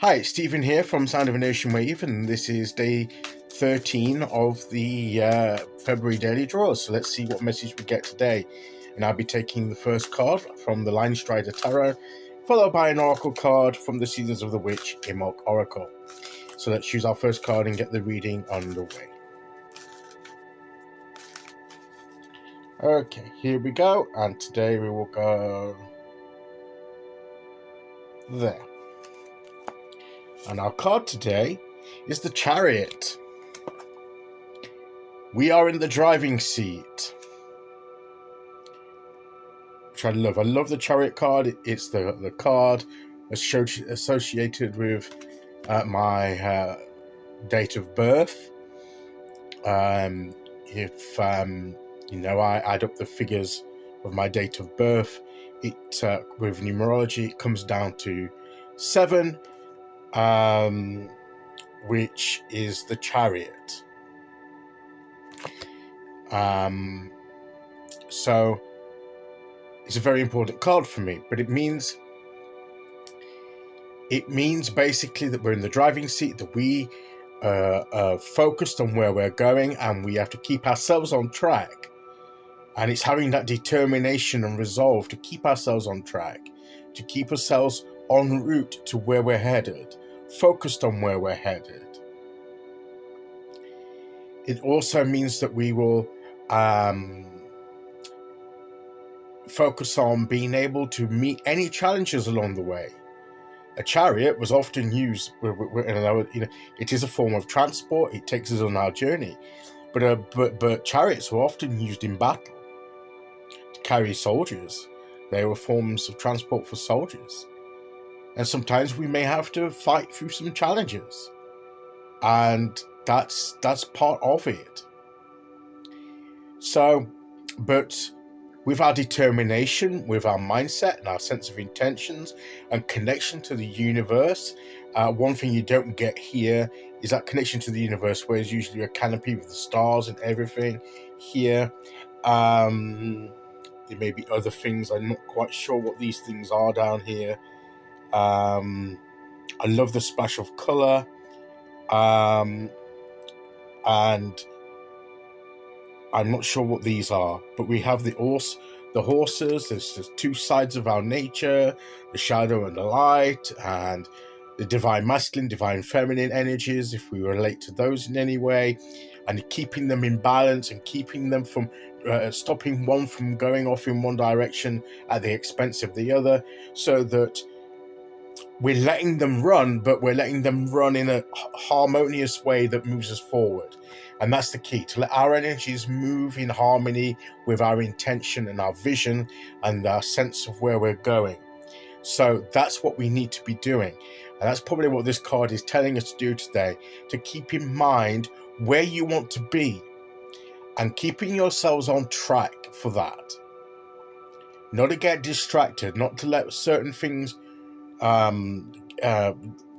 Hi, it's Stephen here from Sound of an Ocean Wave, and this is day 13 of the February daily draw. So let's see what message we get today. And I'll be taking the first card from the Linestrider Tarot, followed by an oracle card from the Seasons of the Witch, Imbolc Oracle. So let's choose our first card and get the reading underway. Okay, here we go, and today we will go there. And our card today is the Chariot. We are in the driving seat. Which I love. I love the Chariot card. It's the card associated with my date of birth. If I add up the figures of my date of birth, it with numerology, it comes down to 7. Which is the Chariot. So it's a very important card for me, but it means basically that we're in the driving seat, that we are focused on where we're going, and we have to keep ourselves on track. And it's having that determination and resolve to keep ourselves on track, to keep ourselves en route to where we're headed, focused on where we're headed. It also means that we will focus on being able to meet any challenges along the way. A chariot was often used, it is a form of transport. It takes us on our journey, but chariots were often used in battle to carry soldiers. They were forms of transport for soldiers, and sometimes we may have to fight through some challenges, and that's part of it. So, but with our determination, with our mindset and our sense of intentions and connection to the universe, one thing you don't get here is that connection to the universe, where it's usually a canopy with the stars and everything. Here, there may be other things. I'm not quite sure what these things are down here. I love the splash of color, and I'm not sure what these are, but we have the horses. There's two sides of our nature, the shadow and the light, and the divine masculine, divine feminine energies, if we relate to those in any way, and keeping them in balance and keeping them from stopping one from going off in one direction at the expense of the other, so that we're letting them run, but we're letting them run in a harmonious way that moves us forward. And that's the key, to let our energies move in harmony with our intention and our vision and our sense of where we're going. So that's what we need to be doing. And that's probably what this card is telling us to do today, to keep in mind where you want to be and keeping yourselves on track for that. Not to get distracted, not to let certain things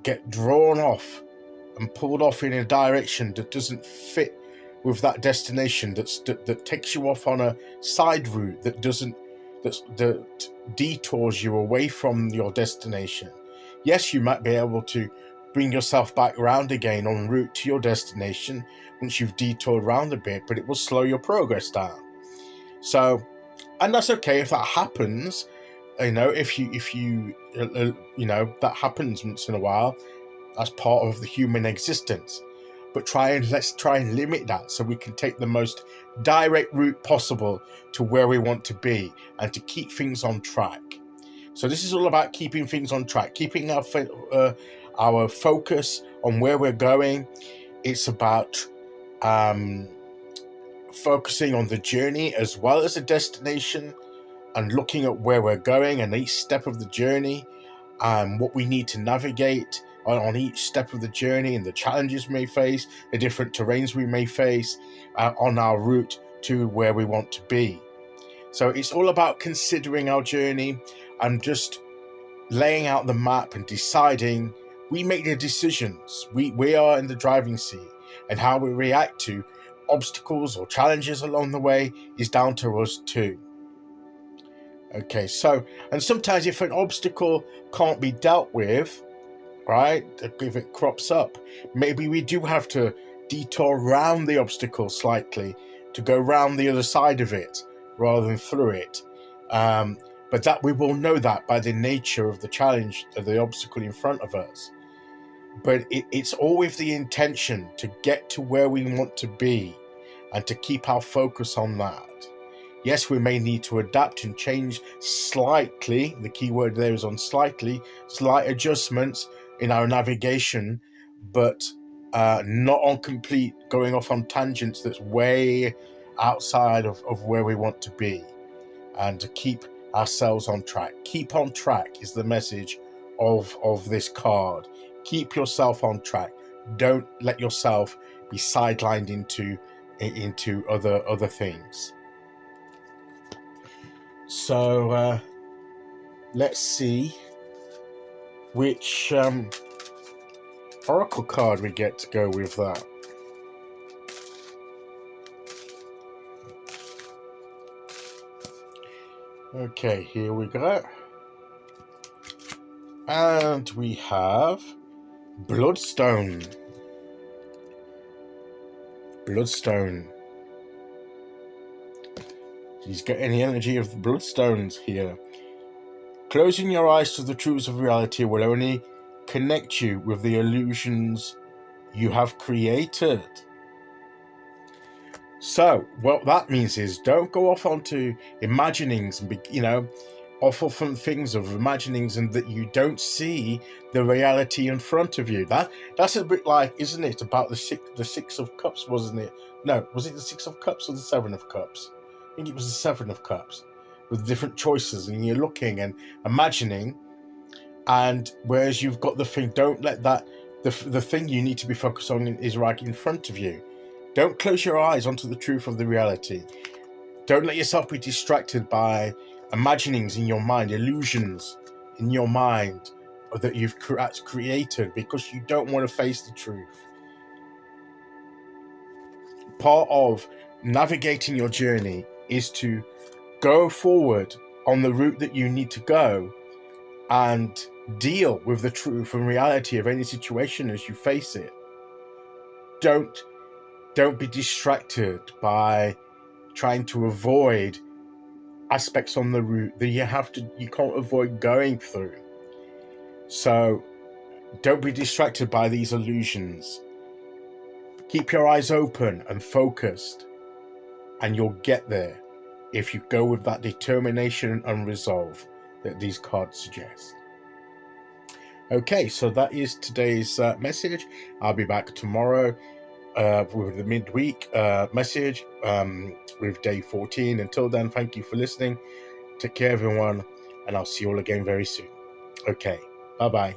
get drawn off and pulled off in a direction that doesn't fit with that destination, that takes you off on a side route that detours you away from your destination. Yes, you might be able to bring yourself back around again en route to your destination once you've detoured around a bit, but it will slow your progress down. So, and that's okay if that happens. If you that happens once in a while. That's part of the human existence. But let's try and limit that, so we can take the most direct route possible to where we want to be and to keep things on track. So this is all about keeping things on track, keeping our focus on where we're going. It's about focusing on the journey as well as the destination, and looking at where we're going and each step of the journey, and what we need to navigate on each step of the journey, and the challenges we may face, the different terrains we may face on our route to where we want to be. So it's all about considering our journey and just laying out the map and deciding. We make the decisions. We are in the driving seat, and how we react to obstacles or challenges along the way is down to us too. Okay, so, and sometimes if an obstacle can't be dealt with, right? If it crops up, maybe we do have to detour around the obstacle slightly to go round the other side of it rather than through it. But that we will know that by the nature of the challenge, of the obstacle in front of us. But it's all with the intention to get to where we want to be and to keep our focus on that. Yes, we may need to adapt and change slightly. The key word there is on slightly, slight adjustments in our navigation, but not on complete going off on tangents that's way outside of where we want to be, and to keep ourselves on track. Keep on track is the message of this card. Keep yourself on track. Don't let yourself be sidelined into other things. So let's see which oracle card we get to go with that. Okay, here we go. And we have Bloodstone. Bloodstone. He's getting the energy of the Bloodstones here. Closing your eyes to the truths of reality will only connect you with the illusions you have created. So, what that means is don't go off onto imaginings and be, off on things of imaginings and that you don't see the reality in front of you. That's a bit like, isn't it, about the six of cups, wasn't it? No, was it the 6 of cups or the 7 of cups? I think it was the 7 of cups, with different choices, and you're looking and imagining, and whereas you've got the thing, don't let that, the thing you need to be focused on is right in front of you. Don't close your eyes onto the truth of the reality. Don't let yourself be distracted by imaginings in your mind, illusions in your mind that you've created, because you don't want to face the truth. Part of navigating your journey is to go forward on the route that you need to go and deal with the truth and reality of any situation as you face it. Don't be distracted by trying to avoid aspects on the route that you can't avoid going through. So don't be distracted by these illusions. Keep your eyes open and focused, and you'll get there if you go with that determination and resolve that these cards suggest. Okay, so that is today's message. I'll be back tomorrow with the midweek message with day 14. Until then, thank you for listening. Take care, everyone, and I'll see you all again very soon. Okay, bye-bye.